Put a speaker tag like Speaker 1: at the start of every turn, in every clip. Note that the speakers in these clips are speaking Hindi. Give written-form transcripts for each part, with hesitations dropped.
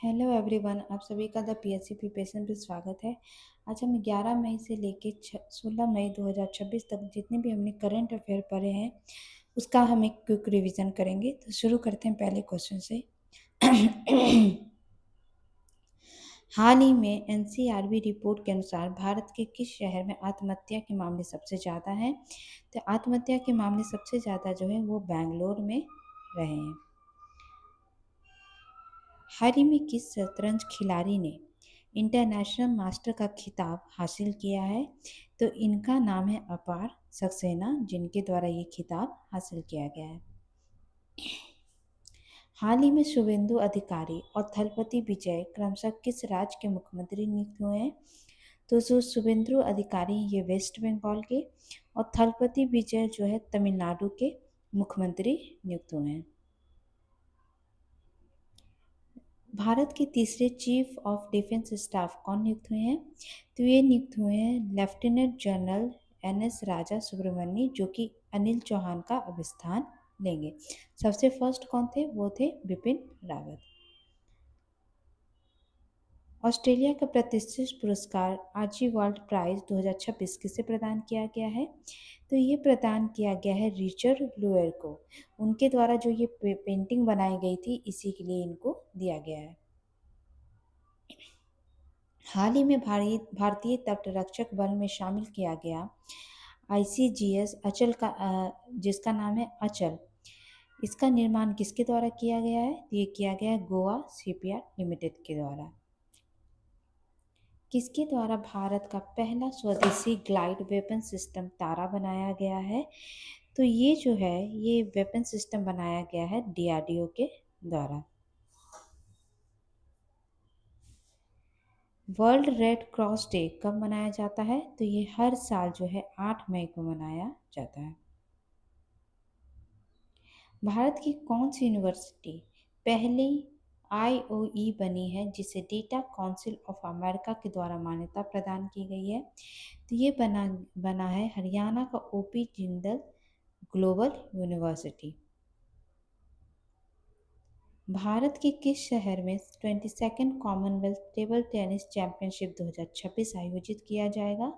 Speaker 1: हेलो एवरीवन, आप सभी का द पीएससी प्रिपरेशन पे स्वागत है। आज हम 11 मई से लेके 16 मई 2026 तक जितने भी हमने करंट अफेयर पढ़े हैं उसका हम एक क्विक रिवीजन करेंगे। तो शुरू करते हैं पहले क्वेश्चन से। हाल ही में एनसीआरबी रिपोर्ट के अनुसार भारत के किस शहर में आत्महत्या के मामले सबसे ज़्यादा हैं? तो आत्महत्या के मामले सबसे ज़्यादा जो है वो बेंगलोर में रहे हैं। हाल ही में किस शतरंज खिलाड़ी ने इंटरनेशनल मास्टर का खिताब हासिल किया है? तो इनका नाम है अपार सक्सेना, जिनके द्वारा ये खिताब हासिल किया गया है। हाल ही में शुभेंदु अधिकारी और थलपति विजय क्रमशः किस राज्य के मुख्यमंत्री नियुक्त हुए हैं? तो जो शुभेंदु अधिकारी ये वेस्ट बंगाल के और थलपति विजय जो है तमिलनाडु के मुख्यमंत्री नियुक्त हुए हैं। भारत के तीसरे चीफ ऑफ डिफेंस स्टाफ कौन नियुक्त हुए हैं? तो ये नियुक्त हुए हैं लेफ्टिनेंट जनरल एन एस राजा सुब्रमण्य, जो कि अनिल चौहान का अब स्थान लेंगे। सबसे फर्स्ट कौन थे? वो थे बिपिन रावत। ऑस्ट्रेलिया का प्रतिष्ठित पुरस्कार आजी वर्ल्ड प्राइज 2026 किसे प्रदान किया गया है? तो ये प्रदान किया गया है रिचर्ड लुएर को। उनके द्वारा जो ये पेंटिंग बनाई गई थी, इसी के लिए इनको दिया गया है। हाल ही में भारतीय तटरक्षक बल में शामिल किया गया आईसीजीएस अचल का जिसका नाम है अचल, इसका निर्माण किसके द्वारा किया गया है? तो ये किया गया है गोवा शिपयार्ड लिमिटेड के द्वारा। किसके द्वारा भारत का पहला स्वदेशी ग्लाइड वेपन सिस्टम तारा बनाया गया है? तो ये जो है ये वेपन सिस्टम बनाया गया है डीआरडीओ के द्वारा। वर्ल्ड रेड क्रॉस डे कब मनाया जाता है? तो ये हर साल जो है 8 मई को मनाया जाता है। भारत की कौन सी यूनिवर्सिटी पहली आईओई बनी है जिसे डेटा काउंसिल ऑफ अमेरिका के द्वारा मान्यता प्रदान की गई है? तो ये बना है हरियाणा का OP Jindal global university. Bharat के किस शहर में 22nd Commonwealth table tennis championship 2026 आयोजित किया जाएगा?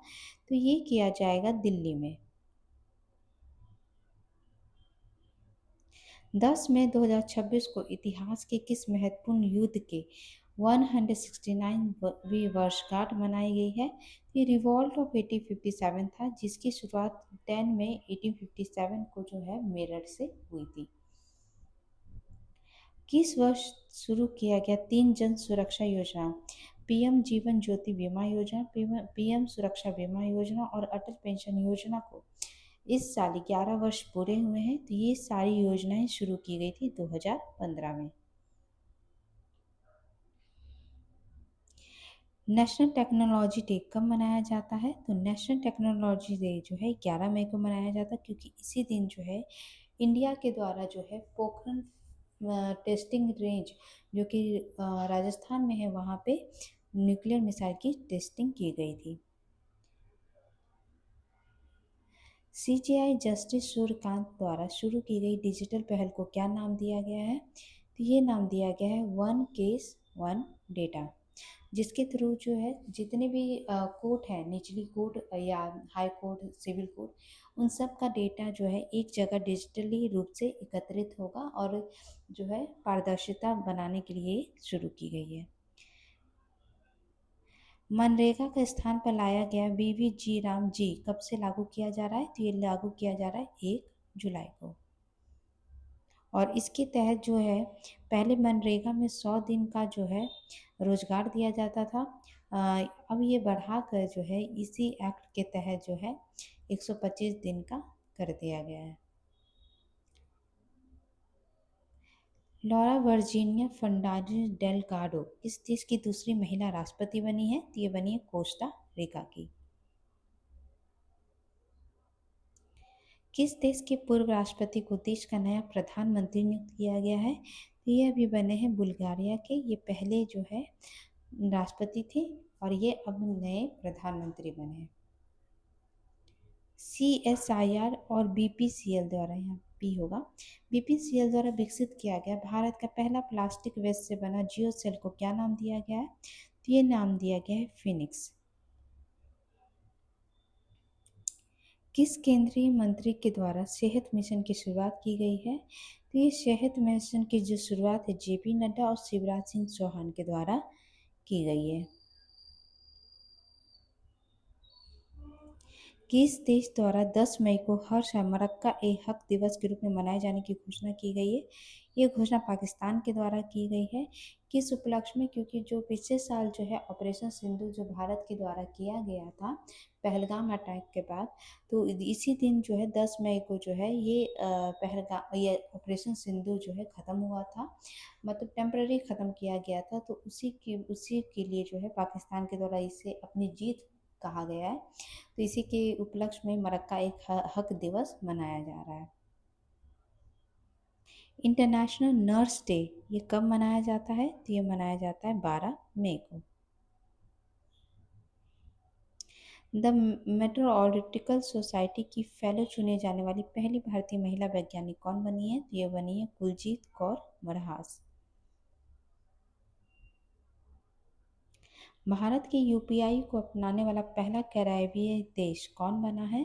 Speaker 1: तो ये किया जाएगा दिल्ली में। 10 मई 2026 को इतिहास के किस महत्वपूर्ण युद्ध के 169वीं वर्षगांठ मनाई गई है? ये रिवॉल्ट ऑफ 1857 था, जिसकी शुरुआत 10 मई 1857 को जो है मेरठ से हुई थी। किस वर्ष शुरू किया गया 3 जन सुरक्षा योजना? पीएम जीवन ज्योति बीमा योजना, पीएम सुरक्षा बीमा योजना और अटल पेंशन योजना को इस साल 11 वर्ष पूरे हुए हैं। तो ये सारी योजनाएं शुरू की गई थी 2015 में। नेशनल टेक्नोलॉजी डे कब मनाया जाता है? तो नेशनल टेक्नोलॉजी डे जो है 11 मई को मनाया जाता है, क्योंकि इसी दिन जो है इंडिया के द्वारा जो है पोखरण टेस्टिंग रेंज जो कि राजस्थान में है, वहाँ पे न्यूक्लियर मिसाइल की टेस्टिंग की गई थी। सीजीआई जस्टिस सूर्यकांत द्वारा शुरू की गई डिजिटल पहल को क्या नाम दिया गया है? तो ये नाम दिया गया है वन केस वन डेटा, जिसके थ्रू जो है जितने भी कोर्ट हैं, निचली कोर्ट या हाई कोर्ट, सिविल कोर्ट, उन सब का डेटा जो है एक जगह डिजिटली रूप से एकत्रित होगा और जो है पारदर्शिता बनाने के लिए शुरू की गई है। मनरेगा का स्थान पर लाया गया वीवीजी राम जी कब से लागू किया जा रहा है? तो ये लागू किया जा रहा है 1 जुलाई को। और इसके तहत जो है पहले मनरेगा में 100 दिन का जो है रोजगार दिया जाता था। अब ये बढ़ाकर जो है इसी एक्ट के तहत जो है 125 दिन का कर दिया गया है। लॉरा वर्जीनिया फर्नांडिस डेलगाडो किस देश की दूसरी महिला राष्ट्रपति बनी है? तो ये बनी है कोस्टा रिका की। किस देश के पूर्व राष्ट्रपति को देश का नया प्रधानमंत्री नियुक्त किया गया है? तो ये अभी बने हैं बुल्गारिया के। ये पहले जो है राष्ट्रपति थे और ये अब नए प्रधानमंत्री बने हैं। CSIR और BPCL द्वारा, यहाँ बी होगा। बीपीसीएल द्वारा विकसित किया गया भारत का पहला प्लास्टिक वेस्ट से बना जियो सेल को क्या नाम दिया गया है? तो ये नाम दिया गया है फिनिक्स। किस केंद्रीय मंत्री के द्वारा सेहत मिशन की शुरुआत की गई है? तो ये सेहत मिशन की जो शुरुआत है जेपी नड्डा और शिवराज सिंह चौहान के द्वारा की गई है। किस देश द्वारा 10 मई को हर साल मरक्का-ए-हक दिवस के रूप में मनाए जाने की घोषणा की गई है? ये घोषणा पाकिस्तान के द्वारा की गई है। किस उपलक्ष्य में? क्योंकि जो पिछले साल जो है ऑपरेशन सिंदूर जो भारत के द्वारा किया गया था पहलगाम अटैक के बाद, तो इसी दिन जो है 10 मई को जो है ये ऑपरेशन सिंदूर जो है ख़त्म हुआ था, मतलब टेम्पररी ख़त्म किया गया था। तो उसी के लिए जो है पाकिस्तान के द्वारा इसे अपनी जीत कहा गया है। तो इसी के उपलक्ष्य में मरक्का एक हक दिवस मनाया जा रहा है। इंटरनेशनल नर्स डे ये कब मनाया जाता है? तो ये मनाया जाता है 12 मई को। द मेट्रोलॉजिकल सोसाइटी की फेलो चुने जाने वाली पहली भारतीय महिला वैज्ञानिक कौन बनी है? तो ये बनी है कुलजीत कौर मरहास। भारत के यूपीआई को अपनाने वाला पहला कैरेबियन देश कौन बना है?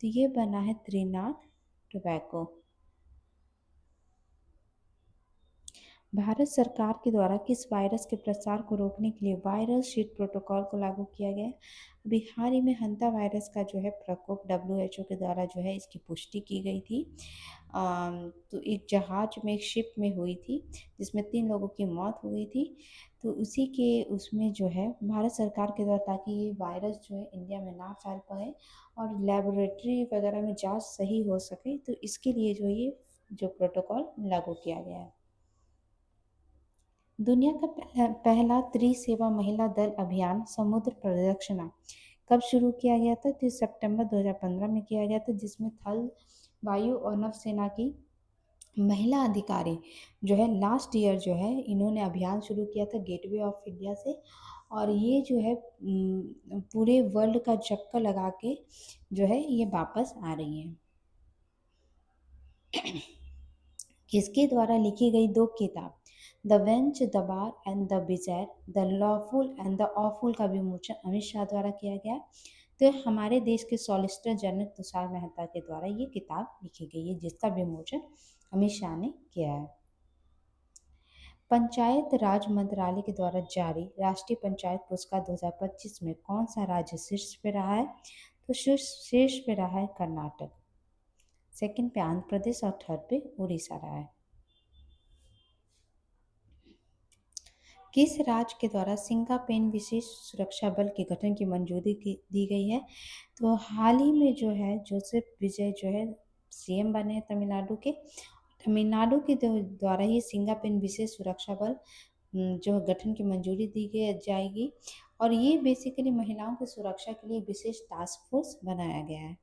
Speaker 1: तो ये बना है त्रिनाद टोबैगो। भारत सरकार के द्वारा किस वायरस के प्रसार को रोकने के लिए वायरल शीट प्रोटोकॉल को लागू किया गया है? अभी हाल ही में हंता वायरस का जो है प्रकोप डब्ल्यूएचओ के द्वारा जो है इसकी पुष्टि की गई थी। तो एक जहाज में एक शिप में हुई थी जिसमें 3 लोगों की मौत हो गई थी। तो उसी के उसमें जो है भारत सरकार के द्वारा, ताकि ये वायरस जो है इंडिया में ना फैल पाए और लेबोरेटरी वगैरह में जांच सही हो सके, तो इसके लिए ये जो प्रोटोकॉल लागू किया गया है। दुनिया का पहला त्रिसेवा महिला दल अभियान समुद्र प्रदक्षिणा कब शुरू किया गया था? तो सितंबर 2015 में किया गया था, जिसमें थल, वायु और नौसेना की महिला अधिकारी जो है लास्ट ईयर जो है इन्होंने अभियान शुरू किया था गेटवे ऑफ इंडिया से। और ये जो है पूरे वर्ल्ड का चक्कर लगा के जो है ये वापस आ रही हैं। किसके द्वारा लिखी गई 2 किताब the bench the bar and the bizarre the lawful and the awful का विमोचन अमित शाह द्वारा किया गया? तो हमारे देश के सॉलिसिटर जनरल तुषार मेहता के द्वारा ये किताब लिखी गई है, जिसका विमोचन अमित शाह ने किया है। पंचायत राज मंत्रालय के द्वारा जारी राष्ट्रीय पंचायत पुरस्कार 2025 में कौन सा राज्य शीर्ष पे रहा है? तो शीर्ष पे रहा है कर्नाटक, सेकंड पे आंध्र प्रदेश और थर्ड पे उड़ीसा रहा है। किस राज्य के द्वारा सिंगापेन विशेष सुरक्षा बल के गठन की मंजूरी दी गई है? तो हाल ही में जो है जोसेफ विजय जो है सीएम बने हैं तमिलनाडु के। तमिलनाडु के द्वारा ही सिंगापेन विशेष सुरक्षा बल जो गठन की मंजूरी दी गई जाएगी। और ये बेसिकली महिलाओं की सुरक्षा के लिए विशेष टास्क फोर्स बनाया गया है।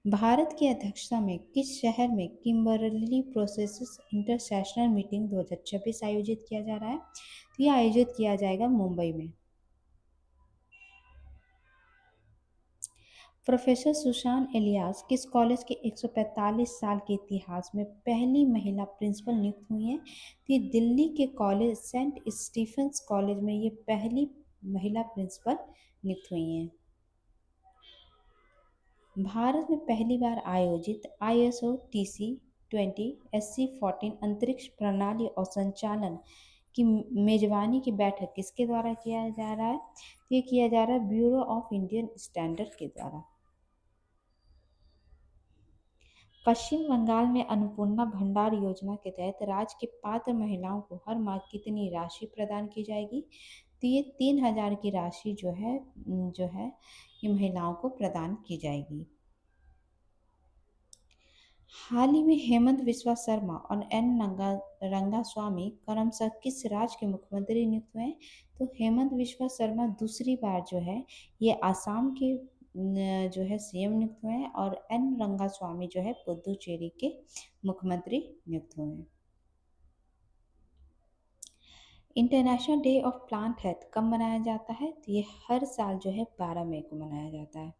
Speaker 1: भारत की अध्यक्षता में किस शहर में किम्बरली प्रोसेस इंटरसेशनल मीटिंग 2026 आयोजित किया जा रहा है? तो यह आयोजित किया जाएगा मुंबई में। प्रोफेसर सुशान इलियास किस कॉलेज के 145 साल के इतिहास में पहली महिला प्रिंसिपल नियुक्त हुई हैं? तो ये दिल्ली के कॉलेज सेंट स्टीफेंस कॉलेज में ये पहली महिला प्रिंसिपल नियुक्त हुई हैं। भारत में पहली बार आयोजित ISO TC 20 SC14 अंतरिक्ष प्रणाली और संचालन की मेजबानी की बैठक किसके द्वारा किया जा रहा है? ये किया जा रहा है ब्यूरो ऑफ इंडियन स्टैंडर्ड के द्वारा। पश्चिम बंगाल में अन्नपूर्णा भंडार योजना के तहत राज्य की पात्र महिलाओं को हर माह कितनी राशि प्रदान की जाएगी? तो ये 3,000 की राशि जो है ये महिलाओं को प्रदान की जाएगी। हाल ही में हेमंत बिस्वा शर्मा और एन रंगास्वामी क्रमशः किस राज्य के मुख्यमंत्री नियुक्त हुए हैं? तो हेमंत बिस्वा शर्मा दूसरी बार जो है ये आसाम के जो है सीएम नियुक्त हुए हैं और एन रंगास्वामी जो है पुदुचेरी के मुख्यमंत्री नियुक्त हुए हैं। International day of plant health कब मनाया जाता है? तो ये हर साल जो है 12 मई को मनाया जाता है।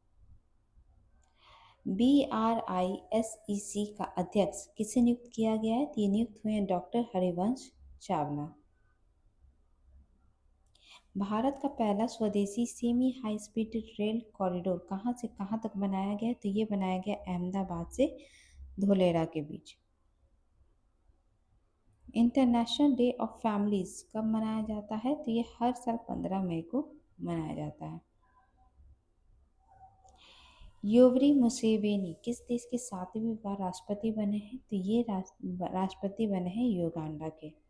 Speaker 1: BRISEC का अध्यक्ष किसे नियुक्त किया गया है? तो ये नियुक्त हुए हैं डॉक्टर हरिवंश चावला। भारत का पहला स्वदेशी semi high speed rail corridor कहाँ से कहाँ तक बनाया गया है? तो ये बनाया गया अहमदाबाद से धोलेरा के बीच। इंटरनेशनल डे ऑफ फैमिलीज कब मनाया जाता है? तो ये हर साल 15 मई को मनाया जाता है। योवरी मुसेवेनी किस देश के 7वीं बार राष्ट्रपति बने हैं? तो ये राष्ट्रपति बने हैं युगांडा के।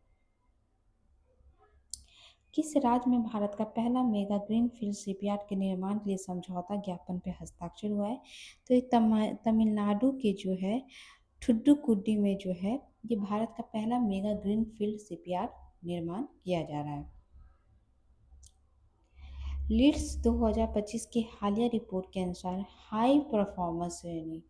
Speaker 1: किस राज्य में भारत का पहला मेगा ग्रीनफील्ड शिपयार्ड के निर्माण के लिए समझौता ज्ञापन पर हस्ताक्षर हुआ है? तो ये तमिलनाडु के जो है थुड्डुकुडी में जो है ये भारत का पहला मेगा ग्रीनफील्ड शिपयार्ड निर्माण किया जा रहा है। लीड्स 2025 की हालिया रिपोर्ट के अनुसार हाई परफॉर्मेंस श्रेणी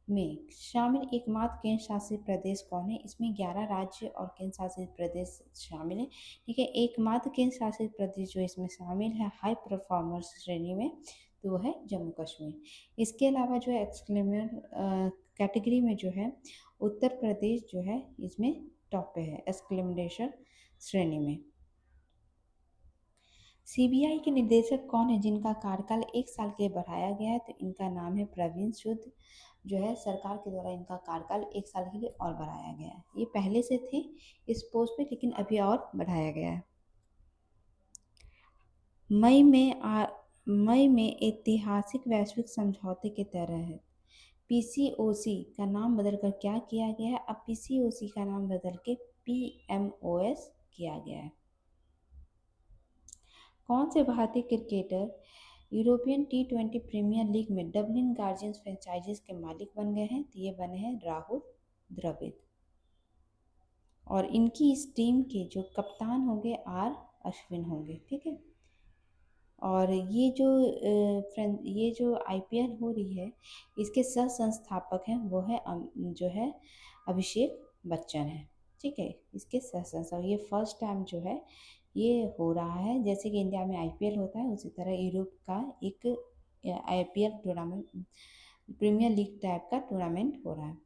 Speaker 1: में शामिल एकमात्र केंद्र शासित प्रदेश कौन है? इसमें 11 राज्य और केंद्र शासित प्रदेश शामिल है। ठीक है, एकमात्र केंद्र शासित प्रदेश जो इसमें शामिल है हाई परफॉर्मर्स श्रेणी में तो वो है जम्मू कश्मीर। इसके अलावा जो है एक्सक्लेमर कैटेगरी में जो है उत्तर प्रदेश जो है इसमें टॉप पे है एक्सक्लेमेशन श्रेणी में। सीबीआई के निदेशक कौन है जिनका कार्यकाल 1 साल के लिए बढ़ाया गया है? तो इनका नाम है प्रवीण सूद। जो है सरकार के द्वारा इनका कार्यकाल 1 साल के लिए और बढ़ाया गया है। ये पहले से थे इस पोस्ट पे लेकिन अभी और बढ़ाया गया है। मई में ऐतिहासिक वैश्विक समझौते के तहत पीसीओसी का नाम बदलकर क्या किया गया है? अब पीसीओसी का नाम बदल के पीएमओएस किया गया है। कौन से भारतीय cricketer European T20 premier league में डबलिन गार्जियंस फ्रेंचाइजीज के मालिक बन गए हैं? तो ये बने हैं राहुल द्रविड़। और इनकी इस टीम के जो कप्तान होंगे आर अश्विन होंगे। ठीक है, और ये जो आईपीएल हो रही है इसके सह संस्थापक हैं वो है जो है अभिषेक बच्चन है। ठीक है, इसके सह संस्थापक ये फर्स्ट टाइम जो है ये हो रहा है। जैसे कि इंडिया में आईपीएल होता है उसी तरह यूरोप का एक IPL tournament premier league type का टूर्नामेंट हो रहा है।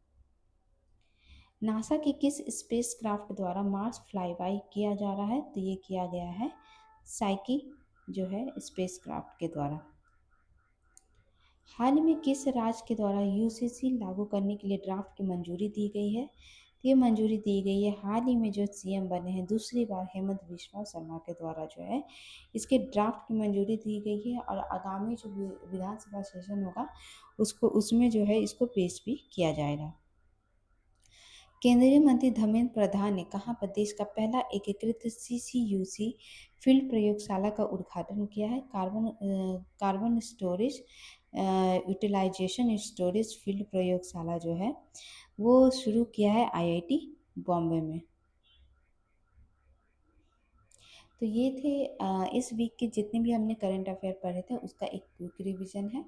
Speaker 1: नासा के किस स्पेसक्राफ्ट द्वारा मार्स फ्लाईबाई किया जा रहा है? तो ये किया गया है साइकी जो है स्पेसक्राफ्ट के द्वारा। हाल में किस राज्य के द्वारा यूसीसी लागू करने के लिए ड्राफ्ट की मंजूरी दी गई है? तो ये मंजूरी दी गई है हाल ही में जो सीएम बने हैं दूसरी बार हेमंत बिस्वा शर्मा के द्वारा जो है इसके ड्राफ्ट की मंजूरी दी गई है। और आगामी जो विधानसभा सेशन होगा उसमें जो है इसको पेश भी किया जाएगा। केंद्रीय मंत्री धर्मेंद्र प्रधान ने कहाँ पर देश का पहला एकीकृत सीसीयूसी फील्ड प्रयोगशाला का उद्घाटन किया है? Carbon storage utilization storage field प्रयोगशाला जो है वो शुरू किया है आईआईटी बॉम्बे में। तो ये थे इस वीक के जितने भी हमने करंट अफेयर पढ़े थे उसका एक क्विक रिवीजन है।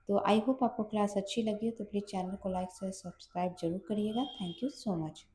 Speaker 1: तो आई होप आपको क्लास अच्छी लगी हो तो प्लीज़ चैनल को लाइक से सब्सक्राइब जरूर करिएगा। Thank you so much.